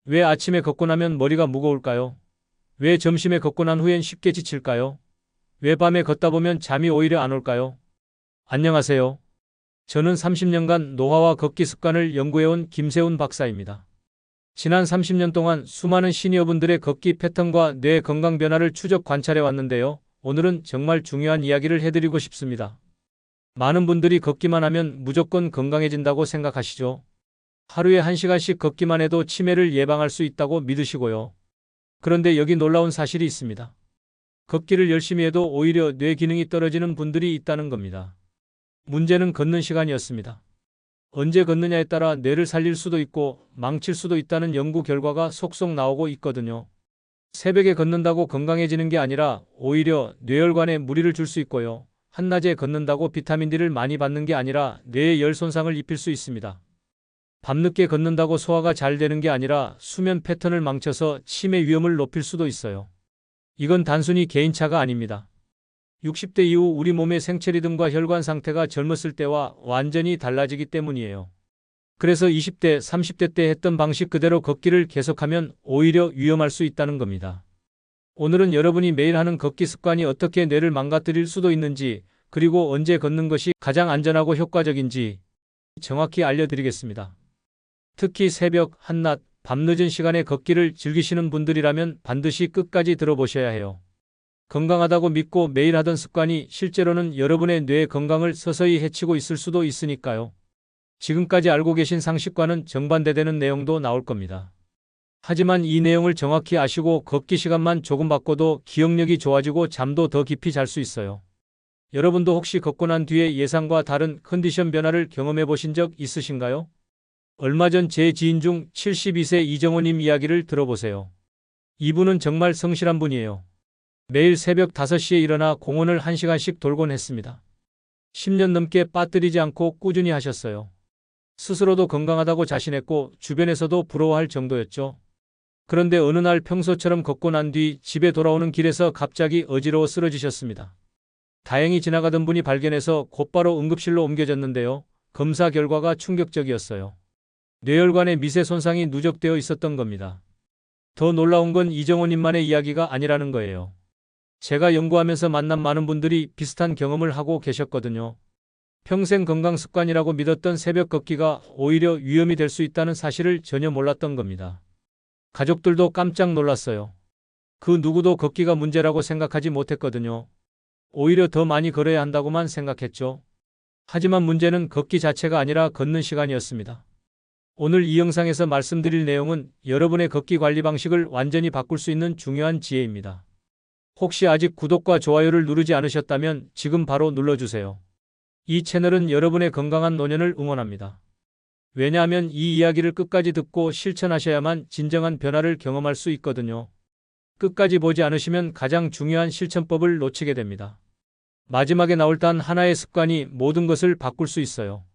왜 아침에 걷고 나면 머리가 무거울까요? 왜 점심에 걷고 난 후엔 쉽게 지칠까요? 왜 밤에 걷다 보면 잠이 오히려 안 올까요? 안녕하세요. 저는 30년간 노화와 걷기 습관을 연구해온 김세훈 박사입니다. 지난 30년 동안 수많은 시니어분들의 걷기 패턴과 뇌 건강 변화를 추적 관찰해 왔는데요. 오늘은 정말 중요한 이야기를 해드리고 싶습니다. 많은 분들이 걷기만 하면 무조건 건강해진다고 생각하시죠? 하루에 1시간씩 걷기만 해도 치매를 예방할 수 있다고 믿으시고요. 그런데 여기 놀라운 사실이 있습니다. 걷기를 열심히 해도 오히려 뇌 기능이 떨어지는 분들이 있다는 겁니다. 문제는 걷는 시간이었습니다. 언제 걷느냐에 따라 뇌를 살릴 수도 있고 망칠 수도 있다는 연구 결과가 속속 나오고 있거든요. 새벽에 걷는다고 건강해지는 게 아니라 오히려 뇌혈관에 무리를 줄 수 있고요. 한낮에 걷는다고 비타민 D를 많이 받는 게 아니라 뇌에 열 손상을 입힐 수 있습니다. 밤늦게 걷는다고 소화가 잘 되는 게 아니라 수면 패턴을 망쳐서 치매 위험을 높일 수도 있어요. 이건 단순히 개인차가 아닙니다. 60대 이후 우리 몸의 생체 리듬과 혈관 상태가 젊었을 때와 완전히 달라지기 때문이에요. 그래서 20대, 30대 때 했던 방식 그대로 걷기를 계속하면 오히려 위험할 수 있다는 겁니다. 오늘은 여러분이 매일 하는 걷기 습관이 어떻게 뇌를 망가뜨릴 수도 있는지, 그리고 언제 걷는 것이 가장 안전하고 효과적인지 정확히 알려드리겠습니다. 특히 새벽, 한낮, 밤늦은 시간에 걷기를 즐기시는 분들이라면 반드시 끝까지 들어보셔야 해요. 건강하다고 믿고 매일 하던 습관이 실제로는 여러분의 뇌 건강을 서서히 해치고 있을 수도 있으니까요. 지금까지 알고 계신 상식과는 정반대되는 내용도 나올 겁니다. 하지만 이 내용을 정확히 아시고 걷기 시간만 조금 바꿔도 기억력이 좋아지고 잠도 더 깊이 잘 수 있어요. 여러분도 혹시 걷고 난 뒤에 예상과 다른 컨디션 변화를 경험해 보신 적 있으신가요? 얼마 전 제 지인 중 72세 이정호님 이야기를 들어보세요. 이분은 정말 성실한 분이에요. 매일 새벽 5시에 일어나 공원을 1시간씩 돌곤 했습니다. 10년 넘게 빠뜨리지 않고 꾸준히 하셨어요. 스스로도 건강하다고 자신했고 주변에서도 부러워할 정도였죠. 그런데 어느 날 평소처럼 걷고 난 뒤 집에 돌아오는 길에서 갑자기 어지러워 쓰러지셨습니다. 다행히 지나가던 분이 발견해서 곧바로 응급실로 옮겨졌는데요. 검사 결과가 충격적이었어요. 뇌혈관에 미세 손상이 누적되어 있었던 겁니다. 더 놀라운 건 이정호님만의 이야기가 아니라는 거예요. 제가 연구하면서 만난 많은 분들이 비슷한 경험을 하고 계셨거든요. 평생 건강 습관이라고 믿었던 새벽 걷기가 오히려 위험이 될 수 있다는 사실을 전혀 몰랐던 겁니다. 가족들도 깜짝 놀랐어요. 그 누구도 걷기가 문제라고 생각하지 못했거든요. 오히려 더 많이 걸어야 한다고만 생각했죠. 하지만 문제는 걷기 자체가 아니라 걷는 시간이었습니다. 오늘 이 영상에서 말씀드릴 내용은 여러분의 걷기 관리 방식을 완전히 바꿀 수 있는 중요한 지혜입니다. 혹시 아직 구독과 좋아요를 누르지 않으셨다면 지금 바로 눌러주세요. 이 채널은 여러분의 건강한 노년을 응원합니다. 왜냐하면 이 이야기를 끝까지 듣고 실천하셔야만 진정한 변화를 경험할 수 있거든요. 끝까지 보지 않으시면 가장 중요한 실천법을 놓치게 됩니다. 마지막에 나올 단 하나의 습관이 모든 것을 바꿀 수 있어요.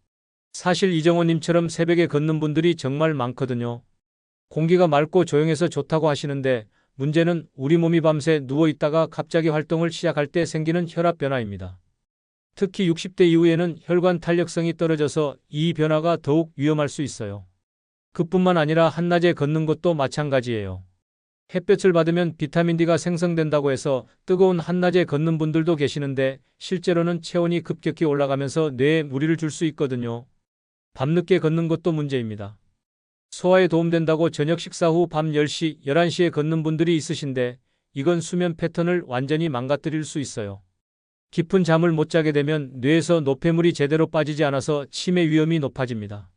사실 이정호님처럼 새벽에 걷는 분들이 정말 많거든요. 공기가 맑고 조용해서 좋다고 하시는데 문제는 우리 몸이 밤새 누워있다가 갑자기 활동을 시작할 때 생기는 혈압 변화입니다. 특히 60대 이후에는 혈관 탄력성이 떨어져서 이 변화가 더욱 위험할 수 있어요. 그뿐만 아니라 한낮에 걷는 것도 마찬가지예요. 햇볕을 받으면 비타민 D가 생성된다고 해서 뜨거운 한낮에 걷는 분들도 계시는데 실제로는 체온이 급격히 올라가면서 뇌에 무리를 줄 수 있거든요. 밤늦게 걷는 것도 문제입니다. 소화에 도움된다고 저녁 식사 후 밤 10시, 11시에 걷는 분들이 있으신데 이건 수면 패턴을 완전히 망가뜨릴 수 있어요. 깊은 잠을 못 자게 되면 뇌에서 노폐물이 제대로 빠지지 않아서 치매 위험이 높아집니다.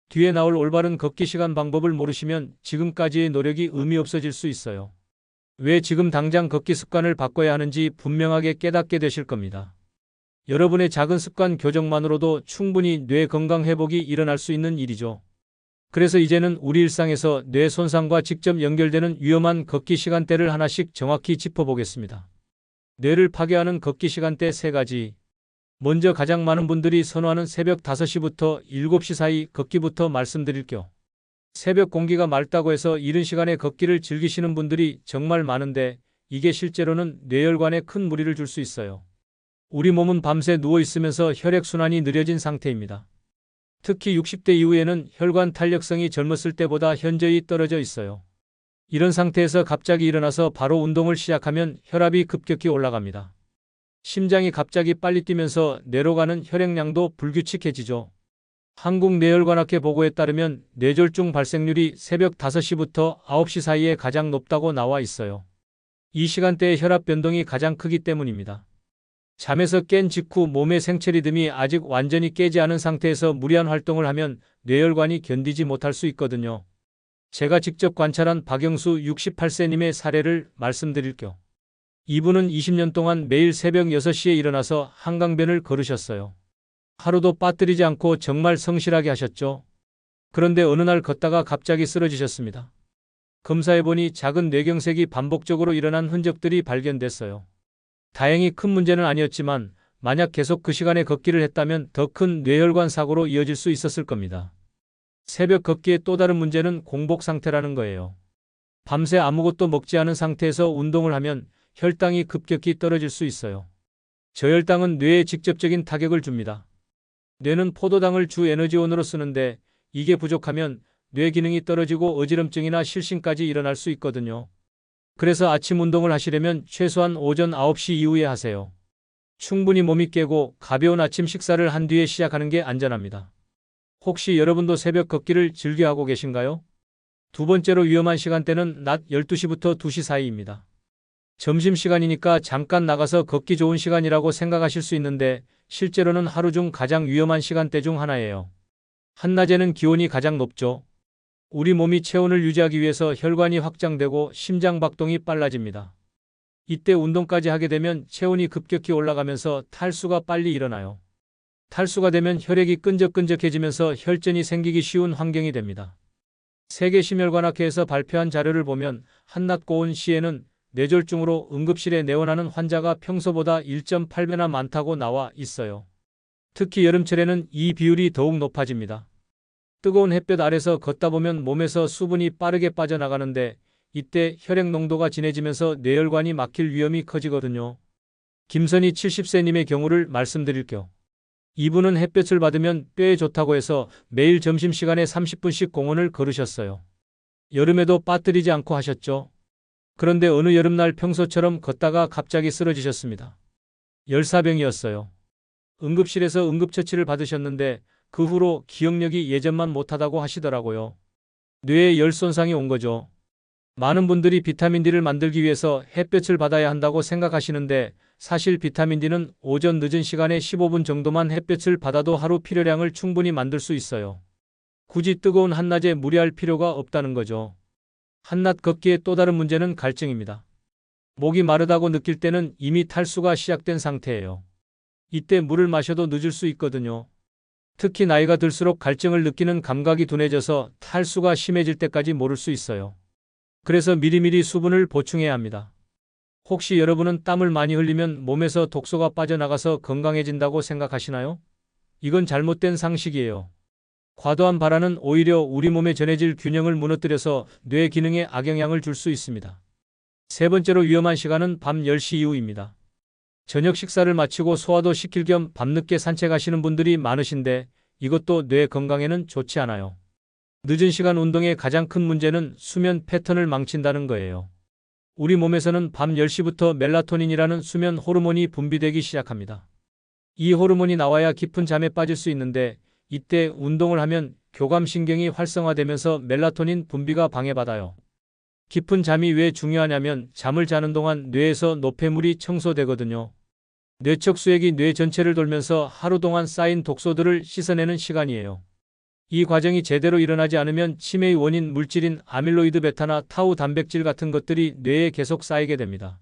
뒤에 나올 올바른 걷기 시간 방법을 모르시면 지금까지의 노력이 의미 없어질 수 있어요. 왜 지금 당장 걷기 습관을 바꿔야 하는지 분명하게 깨닫게 되실 겁니다. 여러분의 작은 습관 교정만으로도 충분히 뇌 건강 회복이 일어날 수 있는 일이죠. 그래서 이제는 우리 일상에서 뇌 손상과 직접 연결되는 위험한 걷기 시간대를 하나씩 정확히 짚어보겠습니다. 뇌를 파괴하는 걷기 시간대 3가지. 먼저 가장 많은 분들이 선호하는 새벽 5시부터 7시 사이 걷기부터 말씀드릴게요. 새벽 공기가 맑다고 해서 이른 시간에 걷기를 즐기시는 분들이 정말 많은데 이게 실제로는 뇌혈관에 큰 무리를 줄 수 있어요. 우리 몸은 밤새 누워 있으면서 혈액순환이 느려진 상태입니다. 특히 60대 이후에는 혈관 탄력성이 젊었을 때보다 현저히 떨어져 있어요. 이런 상태에서 갑자기 일어나서 바로 운동을 시작하면 혈압이 급격히 올라갑니다. 심장이 갑자기 빨리 뛰면서 뇌로 가는 혈액량도 불규칙해지죠. 한국뇌혈관학회 보고에 따르면 뇌졸중 발생률이 새벽 5시부터 9시 사이에 가장 높다고 나와 있어요. 이 시간대에 혈압 변동이 가장 크기 때문입니다. 잠에서 깬 직후 몸의 생체 리듬이 아직 완전히 깨지 않은 상태에서 무리한 활동을 하면 뇌혈관이 견디지 못할 수 있거든요. 제가 직접 관찰한 박영수 68세님의 사례를 말씀드릴게요. 이분은 20년 동안 매일 새벽 6시에 일어나서 한강변을 걸으셨어요. 하루도 빠뜨리지 않고 정말 성실하게 하셨죠. 그런데 어느 날 걷다가 갑자기 쓰러지셨습니다. 검사해보니 작은 뇌경색이 반복적으로 일어난 흔적들이 발견됐어요. 다행히 큰 문제는 아니었지만 만약 계속 그 시간에 걷기를 했다면 더 큰 뇌혈관 사고로 이어질 수 있었을 겁니다. 새벽 걷기의 또 다른 문제는 공복 상태라는 거예요. 밤새 아무것도 먹지 않은 상태에서 운동을 하면 혈당이 급격히 떨어질 수 있어요. 저혈당은 뇌에 직접적인 타격을 줍니다. 뇌는 포도당을 주 에너지원으로 쓰는데 이게 부족하면 뇌 기능이 떨어지고 어지럼증이나 실신까지 일어날 수 있거든요. 그래서 아침 운동을 하시려면 최소한 오전 9시 이후에 하세요. 충분히 몸이 깨고 가벼운 아침 식사를 한 뒤에 시작하는 게 안전합니다. 혹시 여러분도 새벽 걷기를 즐겨 하고 계신가요? 두 번째로 위험한 시간대는 낮 12시부터 2시 사이입니다. 점심시간이니까 잠깐 나가서 걷기 좋은 시간이라고 생각하실 수 있는데 실제로는 하루 중 가장 위험한 시간대 중 하나예요. 한낮에는 기온이 가장 높죠. 우리 몸이 체온을 유지하기 위해서 혈관이 확장되고 심장 박동이 빨라집니다. 이때 운동까지 하게 되면 체온이 급격히 올라가면서 탈수가 빨리 일어나요. 탈수가 되면 혈액이 끈적끈적해지면서 혈전이 생기기 쉬운 환경이 됩니다. 세계심혈관학회에서 발표한 자료를 보면 한낮 고온 시에는 뇌졸중으로 응급실에 내원하는 환자가 평소보다 1.8배나 많다고 나와 있어요. 특히 여름철에는 이 비율이 더욱 높아집니다. 뜨거운 햇볕 아래서 걷다 보면 몸에서 수분이 빠르게 빠져나가는데 이때 혈액 농도가 진해지면서 뇌혈관이 막힐 위험이 커지거든요. 김선희 70세님의 경우를 말씀드릴게요. 이분은 햇볕을 받으면 뼈에 좋다고 해서 매일 점심시간에 30분씩 공원을 걸으셨어요. 여름에도 빠뜨리지 않고 하셨죠. 그런데 어느 여름날 평소처럼 걷다가 갑자기 쓰러지셨습니다. 열사병이었어요. 응급실에서 응급처치를 받으셨는데 그 후로 기억력이 예전만 못하다고 하시더라고요. 뇌에 열 손상이 온 거죠. 많은 분들이 비타민 D를 만들기 위해서 햇볕을 받아야 한다고 생각하시는데 사실 비타민 D는 오전 늦은 시간에 15분 정도만 햇볕을 받아도 하루 필요량을 충분히 만들 수 있어요. 굳이 뜨거운 한낮에 무리할 필요가 없다는 거죠. 한낮 걷기의 또 다른 문제는 갈증입니다. 목이 마르다고 느낄 때는 이미 탈수가 시작된 상태예요. 이때 물을 마셔도 늦을 수 있거든요. 특히 나이가 들수록 갈증을 느끼는 감각이 둔해져서 탈수가 심해질 때까지 모를 수 있어요. 그래서 미리미리 수분을 보충해야 합니다. 혹시 여러분은 땀을 많이 흘리면 몸에서 독소가 빠져나가서 건강해진다고 생각하시나요? 이건 잘못된 상식이에요. 과도한 발화는 오히려 우리 몸에 전해질 균형을 무너뜨려서 뇌 기능에 악영향을 줄 수 있습니다. 세 번째로 위험한 시간은 밤 10시 이후입니다. 저녁 식사를 마치고 소화도 시킬 겸 밤늦게 산책하시는 분들이 많으신데 이것도 뇌 건강에는 좋지 않아요. 늦은 시간 운동의 가장 큰 문제는 수면 패턴을 망친다는 거예요. 우리 몸에서는 밤 10시부터 멜라토닌이라는 수면 호르몬이 분비되기 시작합니다. 이 호르몬이 나와야 깊은 잠에 빠질 수 있는데 이때 운동을 하면 교감신경이 활성화되면서 멜라토닌 분비가 방해받아요. 깊은 잠이 왜 중요하냐면 잠을 자는 동안 뇌에서 노폐물이 청소되거든요. 뇌척 수액이 뇌 전체를 돌면서 하루 동안 쌓인 독소들을 씻어내는 시간이에요. 이 과정이 제대로 일어나지 않으면 치매의 원인 물질인 아밀로이드 베타나 타우 단백질 같은 것들이 뇌에 계속 쌓이게 됩니다.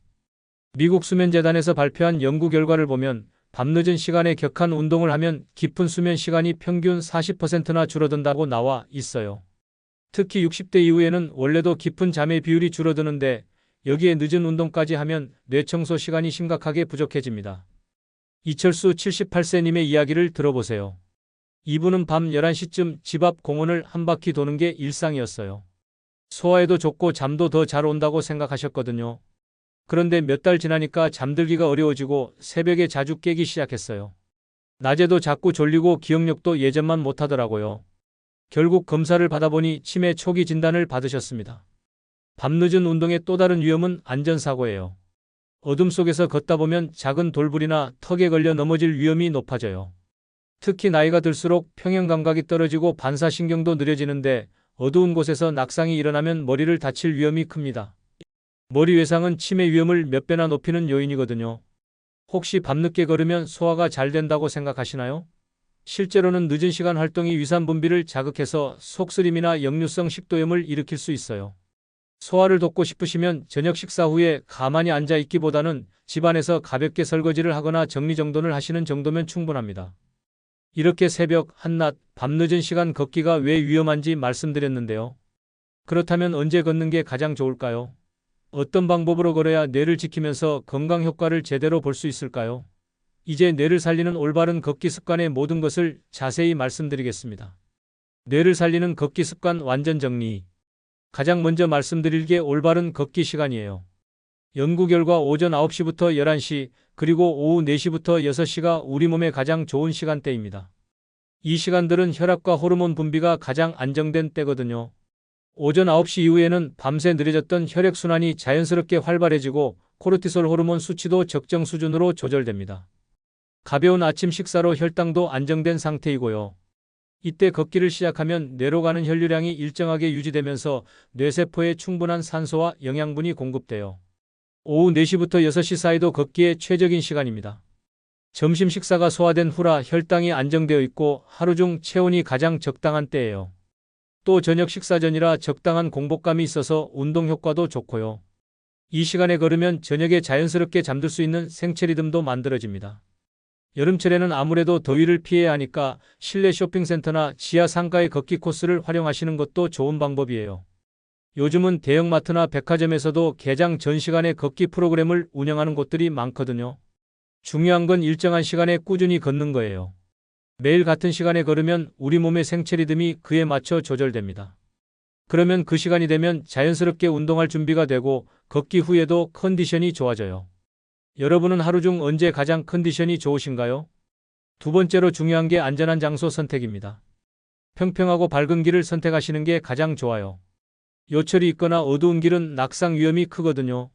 미국 수면재단에서 발표한 연구 결과를 보면 밤늦은 시간에 격한 운동을 하면 깊은 수면 시간이 평균 40%나 줄어든다고 나와 있어요. 특히 60대 이후에는 원래도 깊은 잠의 비율이 줄어드는데 여기에 늦은 운동까지 하면 뇌청소 시간이 심각하게 부족해집니다. 이철수 78세님의 이야기를 들어보세요. 이분은 밤 11시쯤 집 앞 공원을 한 바퀴 도는 게 일상이었어요. 소화에도 좋고 잠도 더 잘 온다고 생각하셨거든요. 그런데 몇 달 지나니까 잠들기가 어려워지고 새벽에 자주 깨기 시작했어요. 낮에도 자꾸 졸리고 기억력도 예전만 못하더라고요. 결국 검사를 받아보니 치매 초기 진단을 받으셨습니다. 밤늦은 운동의 또 다른 위험은 안전사고예요. 어둠 속에서 걷다 보면 작은 돌불이나 턱에 걸려 넘어질 위험이 높아져요. 특히 나이가 들수록 평형 감각이 떨어지고 반사신경도 느려지는데 어두운 곳에서 낙상이 일어나면 머리를 다칠 위험이 큽니다. 머리 외상은 치매 위험을 몇 배나 높이는 요인이거든요. 혹시 밤늦게 걸으면 소화가 잘 된다고 생각하시나요? 실제로는 늦은 시간 활동이 위산 분비를 자극해서 속쓰림이나 역류성 식도염을 일으킬 수 있어요. 소화를 돕고 싶으시면 저녁 식사 후에 가만히 앉아 있기보다는 집안에서 가볍게 설거지를 하거나 정리정돈을 하시는 정도면 충분합니다. 이렇게 새벽, 한낮, 밤늦은 시간 걷기가 왜 위험한지 말씀드렸는데요. 그렇다면 언제 걷는 게 가장 좋을까요? 어떤 방법으로 걸어야 뇌를 지키면서 건강 효과를 제대로 볼 수 있을까요? 이제 뇌를 살리는 올바른 걷기 습관의 모든 것을 자세히 말씀드리겠습니다. 뇌를 살리는 걷기 습관 완전 정리. 가장 먼저 말씀드릴 게 올바른 걷기 시간이에요. 연구 결과 오전 9시부터 11시, 그리고 오후 4시부터 6시가 우리 몸에 가장 좋은 시간대입니다. 이 시간들은 혈압과 호르몬 분비가 가장 안정된 때거든요. 오전 9시 이후에는 밤새 느려졌던 혈액순환이 자연스럽게 활발해지고 코르티솔 호르몬 수치도 적정 수준으로 조절됩니다. 가벼운 아침 식사로 혈당도 안정된 상태이고요. 이때 걷기를 시작하면 뇌로 가는 혈류량이 일정하게 유지되면서 뇌세포에 충분한 산소와 영양분이 공급돼요. 오후 4시부터 6시 사이도 걷기에 최적인 시간입니다. 점심 식사가 소화된 후라 혈당이 안정되어 있고 하루 중 체온이 가장 적당한 때예요. 또 저녁 식사 전이라 적당한 공복감이 있어서 운동 효과도 좋고요. 이 시간에 걸으면 저녁에 자연스럽게 잠들 수 있는 생체 리듬도 만들어집니다. 여름철에는 아무래도 더위를 피해야 하니까 실내 쇼핑센터나 지하 상가의 걷기 코스를 활용하시는 것도 좋은 방법이에요. 요즘은 대형마트나 백화점에서도 개장 전 시간에 걷기 프로그램을 운영하는 곳들이 많거든요. 중요한 건 일정한 시간에 꾸준히 걷는 거예요. 매일 같은 시간에 걸으면 우리 몸의 생체 리듬이 그에 맞춰 조절됩니다. 그러면 그 시간이 되면 자연스럽게 운동할 준비가 되고 걷기 후에도 컨디션이 좋아져요. 여러분은 하루 중 언제 가장 컨디션이 좋으신가요? 두 번째로 중요한 게 안전한 장소 선택입니다. 평평하고 밝은 길을 선택하시는 게 가장 좋아요. 요철이 있거나 어두운 길은 낙상 위험이 크거든요.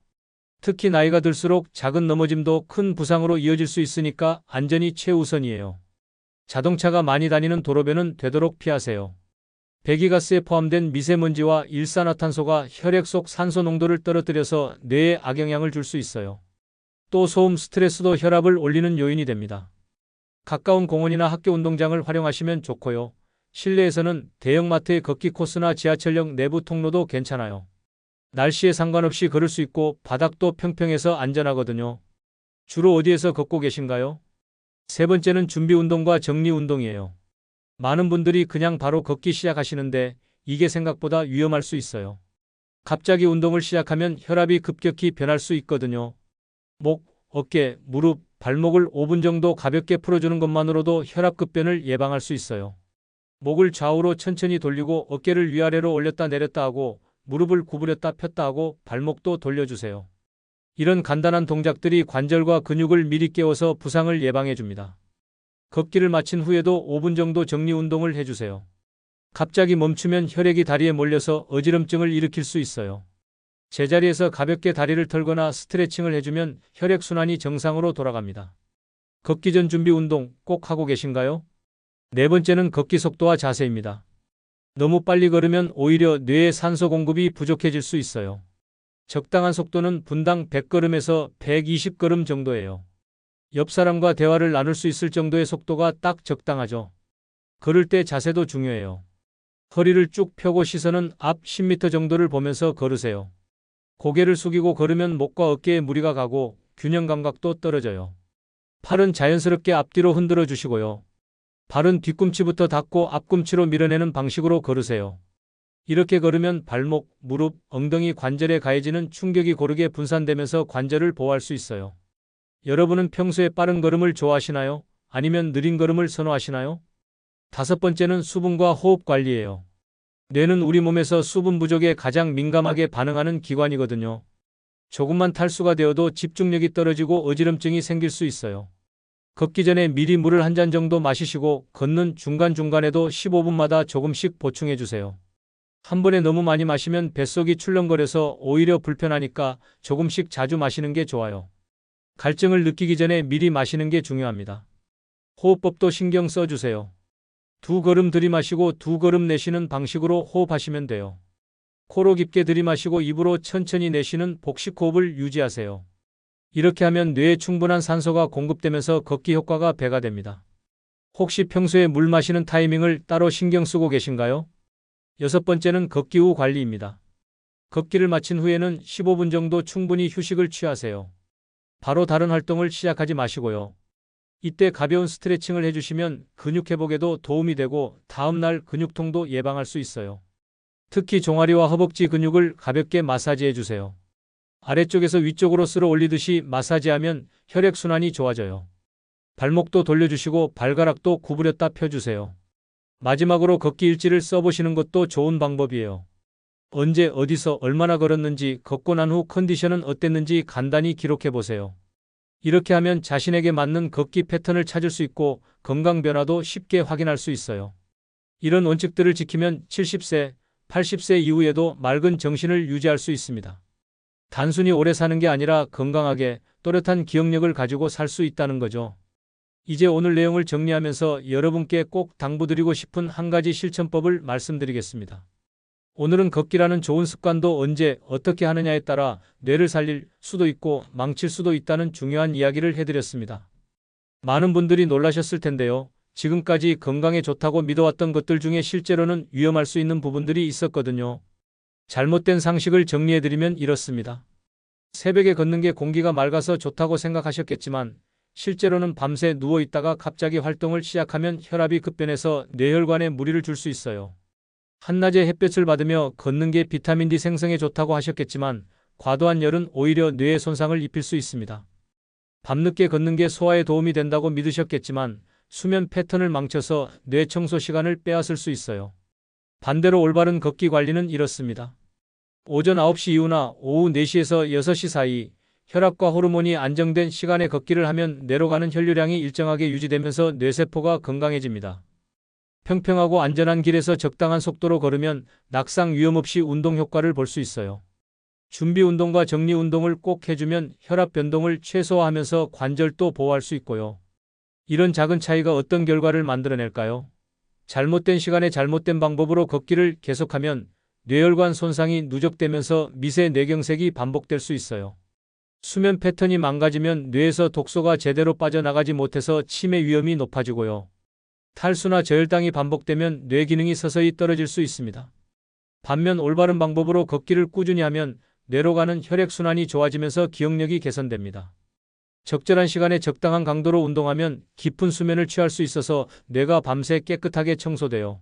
특히 나이가 들수록 작은 넘어짐도 큰 부상으로 이어질 수 있으니까 안전이 최우선이에요. 자동차가 많이 다니는 도로변은 되도록 피하세요. 배기가스에 포함된 미세먼지와 일산화탄소가 혈액 속 산소 농도를 떨어뜨려서 뇌에 악영향을 줄 수 있어요. 또 소음 스트레스도 혈압을 올리는 요인이 됩니다. 가까운 공원이나 학교 운동장을 활용하시면 좋고요. 실내에서는 대형마트의 걷기 코스나 지하철역 내부 통로도 괜찮아요. 날씨에 상관없이 걸을 수 있고 바닥도 평평해서 안전하거든요. 주로 어디에서 걷고 계신가요? 세 번째는 준비 운동과 정리 운동이에요. 많은 분들이 그냥 바로 걷기 시작하시는데 이게 생각보다 위험할 수 있어요. 갑자기 운동을 시작하면 혈압이 급격히 변할 수 있거든요. 목, 어깨, 무릎, 발목을 5분 정도 가볍게 풀어주는 것만으로도 혈압 급변을 예방할 수 있어요. 목을 좌우로 천천히 돌리고 어깨를 위아래로 올렸다 내렸다 하고 무릎을 구부렸다 폈다 하고 발목도 돌려주세요. 이런 간단한 동작들이 관절과 근육을 미리 깨워서 부상을 예방해 줍니다. 걷기를 마친 후에도 5분 정도 정리 운동을 해주세요. 갑자기 멈추면 혈액이 다리에 몰려서 어지럼증을 일으킬 수 있어요. 제자리에서 가볍게 다리를 털거나 스트레칭을 해주면 혈액순환이 정상으로 돌아갑니다. 걷기 전 준비 운동 꼭 하고 계신가요? 네 번째는 걷기 속도와 자세입니다. 너무 빨리 걸으면 오히려 뇌에 산소 공급이 부족해질 수 있어요. 적당한 속도는 분당 100걸음에서 120걸음 정도예요. 옆 사람과 대화를 나눌 수 있을 정도의 속도가 딱 적당하죠. 걸을 때 자세도 중요해요. 허리를 쭉 펴고 시선은 앞 10m 정도를 보면서 걸으세요. 고개를 숙이고 걸으면 목과 어깨에 무리가 가고 균형 감각도 떨어져요. 팔은 자연스럽게 앞뒤로 흔들어 주시고요. 발은 뒤꿈치부터 닿고 앞꿈치로 밀어내는 방식으로 걸으세요. 이렇게 걸으면 발목, 무릎, 엉덩이 관절에 가해지는 충격이 고르게 분산되면서 관절을 보호할 수 있어요. 여러분은 평소에 빠른 걸음을 좋아하시나요? 아니면 느린 걸음을 선호하시나요? 다섯 번째는 수분과 호흡 관리예요. 뇌는 우리 몸에서 수분 부족에 가장 민감하게 반응하는 기관이거든요. 조금만 탈수가 되어도 집중력이 떨어지고 어지럼증이 생길 수 있어요. 걷기 전에 미리 물을 한 잔 정도 마시시고 걷는 중간중간에도 15분마다 조금씩 보충해 주세요. 한 번에 너무 많이 마시면 뱃속이 출렁거려서 오히려 불편하니까 조금씩 자주 마시는 게 좋아요. 갈증을 느끼기 전에 미리 마시는 게 중요합니다. 호흡법도 신경 써주세요. 2걸음 들이마시고 2걸음 내쉬는 방식으로 호흡하시면 돼요. 코로 깊게 들이마시고 입으로 천천히 내쉬는 복식호흡을 유지하세요. 이렇게 하면 뇌에 충분한 산소가 공급되면서 걷기 효과가 배가 됩니다. 혹시 평소에 물 마시는 타이밍을 따로 신경 쓰고 계신가요? 6번째는 걷기 후 관리입니다. 걷기를 마친 후에는 15분 정도 충분히 휴식을 취하세요. 바로 다른 활동을 시작하지 마시고요. 이때 가벼운 스트레칭을 해주시면 근육 회복에도 도움이 되고 다음날 근육통도 예방할 수 있어요. 특히 종아리와 허벅지 근육을 가볍게 마사지해 주세요. 아래쪽에서 위쪽으로 쓸어 올리듯이 마사지하면 혈액순환이 좋아져요. 발목도 돌려주시고 발가락도 구부렸다 펴주세요. 마지막으로 걷기 일지를 써보시는 것도 좋은 방법이에요. 언제 어디서 얼마나 걸었는지 걷고 난 후 컨디션은 어땠는지 간단히 기록해 보세요. 이렇게 하면 자신에게 맞는 걷기 패턴을 찾을 수 있고 건강 변화도 쉽게 확인할 수 있어요. 이런 원칙들을 지키면 70세, 80세 이후에도 맑은 정신을 유지할 수 있습니다. 단순히 오래 사는 게 아니라 건강하게 또렷한 기억력을 가지고 살 수 있다는 거죠. 이제 오늘 내용을 정리하면서 여러분께 꼭 당부드리고 싶은 한 가지 실천법을 말씀드리겠습니다. 오늘은 걷기라는 좋은 습관도 언제 어떻게 하느냐에 따라 뇌를 살릴 수도 있고 망칠 수도 있다는 중요한 이야기를 해드렸습니다. 많은 분들이 놀라셨을 텐데요. 지금까지 건강에 좋다고 믿어왔던 것들 중에 실제로는 위험할 수 있는 부분들이 있었거든요. 잘못된 상식을 정리해드리면 이렇습니다. 새벽에 걷는 게 공기가 맑아서 좋다고 생각하셨겠지만 실제로는 밤새 누워있다가 갑자기 활동을 시작하면 혈압이 급변해서 뇌혈관에 무리를 줄 수 있어요. 한낮에 햇볕을 받으며 걷는 게 비타민 D 생성에 좋다고 하셨겠지만 과도한 열은 오히려 뇌에 손상을 입힐 수 있습니다. 밤늦게 걷는 게 소화에 도움이 된다고 믿으셨겠지만 수면 패턴을 망쳐서 뇌 청소 시간을 빼앗을 수 있어요. 반대로 올바른 걷기 관리는 이렇습니다. 오전 9시 이후나 오후 4시에서 6시 사이 혈압과 호르몬이 안정된 시간에 걷기를 하면 뇌로 가는 혈류량이 일정하게 유지되면서 뇌세포가 건강해집니다. 평평하고 안전한 길에서 적당한 속도로 걸으면 낙상 위험 없이 운동 효과를 볼 수 있어요. 준비 운동과 정리 운동을 꼭 해주면 혈압 변동을 최소화하면서 관절도 보호할 수 있고요. 이런 작은 차이가 어떤 결과를 만들어낼까요? 잘못된 시간에 잘못된 방법으로 걷기를 계속하면 뇌혈관 손상이 누적되면서 미세 뇌경색이 반복될 수 있어요. 수면 패턴이 망가지면 뇌에서 독소가 제대로 빠져나가지 못해서 치매 위험이 높아지고요. 탈수나 저혈당이 반복되면 뇌 기능이 서서히 떨어질 수 있습니다. 반면 올바른 방법으로 걷기를 꾸준히 하면 뇌로 가는 혈액순환이 좋아지면서 기억력이 개선됩니다. 적절한 시간에 적당한 강도로 운동하면 깊은 수면을 취할 수 있어서 뇌가 밤새 깨끗하게 청소돼요.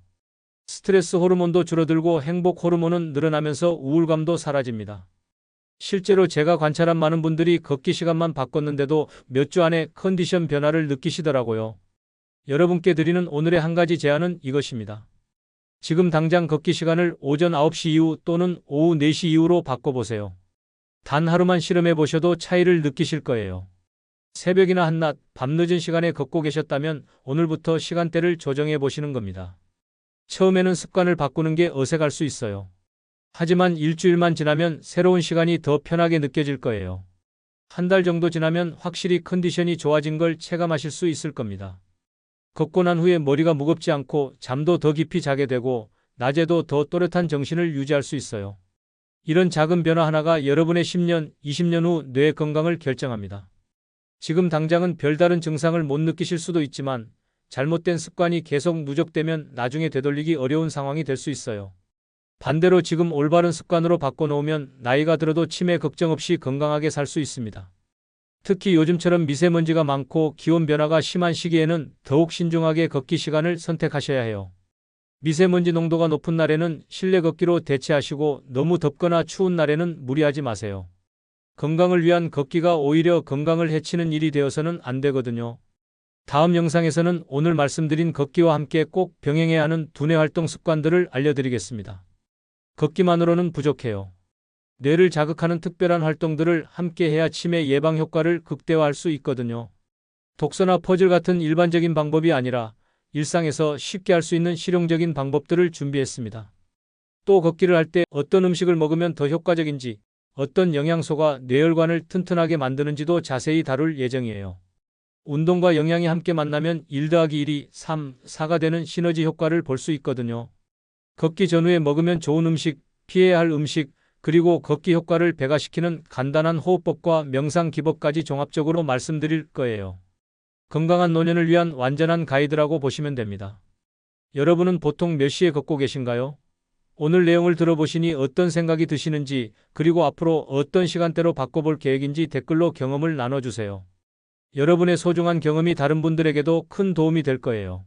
스트레스 호르몬도 줄어들고 행복 호르몬은 늘어나면서 우울감도 사라집니다. 실제로 제가 관찰한 많은 분들이 걷기 시간만 바꿨는데도 몇 주 안에 컨디션 변화를 느끼시더라고요. 여러분께 드리는 오늘의 한 가지 제안은 이것입니다. 지금 당장 걷기 시간을 오전 9시 이후 또는 오후 4시 이후로 바꿔보세요. 단 하루만 실험해 보셔도 차이를 느끼실 거예요. 새벽이나 한낮, 밤늦은 시간에 걷고 계셨다면 오늘부터 시간대를 조정해 보시는 겁니다. 처음에는 습관을 바꾸는 게 어색할 수 있어요. 하지만 일주일만 지나면 새로운 시간이 더 편하게 느껴질 거예요. 한 달 정도 지나면 확실히 컨디션이 좋아진 걸 체감하실 수 있을 겁니다. 걷고 난 후에 머리가 무겁지 않고 잠도 더 깊이 자게 되고 낮에도 더 또렷한 정신을 유지할 수 있어요. 이런 작은 변화 하나가 여러분의 10년, 20년 후 뇌 건강을 결정합니다. 지금 당장은 별다른 증상을 못 느끼실 수도 있지만 잘못된 습관이 계속 누적되면 나중에 되돌리기 어려운 상황이 될 수 있어요. 반대로 지금 올바른 습관으로 바꿔놓으면 나이가 들어도 치매 걱정 없이 건강하게 살 수 있습니다. 특히 요즘처럼 미세먼지가 많고 기온 변화가 심한 시기에는 더욱 신중하게 걷기 시간을 선택하셔야 해요. 미세먼지 농도가 높은 날에는 실내 걷기로 대체하시고 너무 덥거나 추운 날에는 무리하지 마세요. 건강을 위한 걷기가 오히려 건강을 해치는 일이 되어서는 안 되거든요. 다음 영상에서는 오늘 말씀드린 걷기와 함께 꼭 병행해야 하는 두뇌 활동 습관들을 알려드리겠습니다. 걷기만으로는 부족해요. 뇌를 자극하는 특별한 활동들을 함께 해야 치매 예방 효과를 극대화할 수 있거든요. 독서나 퍼즐 같은 일반적인 방법이 아니라 일상에서 쉽게 할 수 있는 실용적인 방법들을 준비했습니다. 또 걷기를 할 때 어떤 음식을 먹으면 더 효과적인지, 어떤 영양소가 뇌혈관을 튼튼하게 만드는지도 자세히 다룰 예정이에요. 운동과 영양이 함께 만나면 1 더하기 1이 3, 4가 되는 시너지 효과를 볼 수 있거든요. 걷기 전후에 먹으면 좋은 음식, 피해야 할 음식, 그리고 걷기 효과를 배가시키는 간단한 호흡법과 명상 기법까지 종합적으로 말씀드릴 거예요. 건강한 노년을 위한 완전한 가이드라고 보시면 됩니다. 여러분은 보통 몇 시에 걷고 계신가요? 오늘 내용을 들어보시니 어떤 생각이 드시는지, 그리고 앞으로 어떤 시간대로 바꿔볼 계획인지 댓글로 경험을 나눠주세요. 여러분의 소중한 경험이 다른 분들에게도 큰 도움이 될 거예요.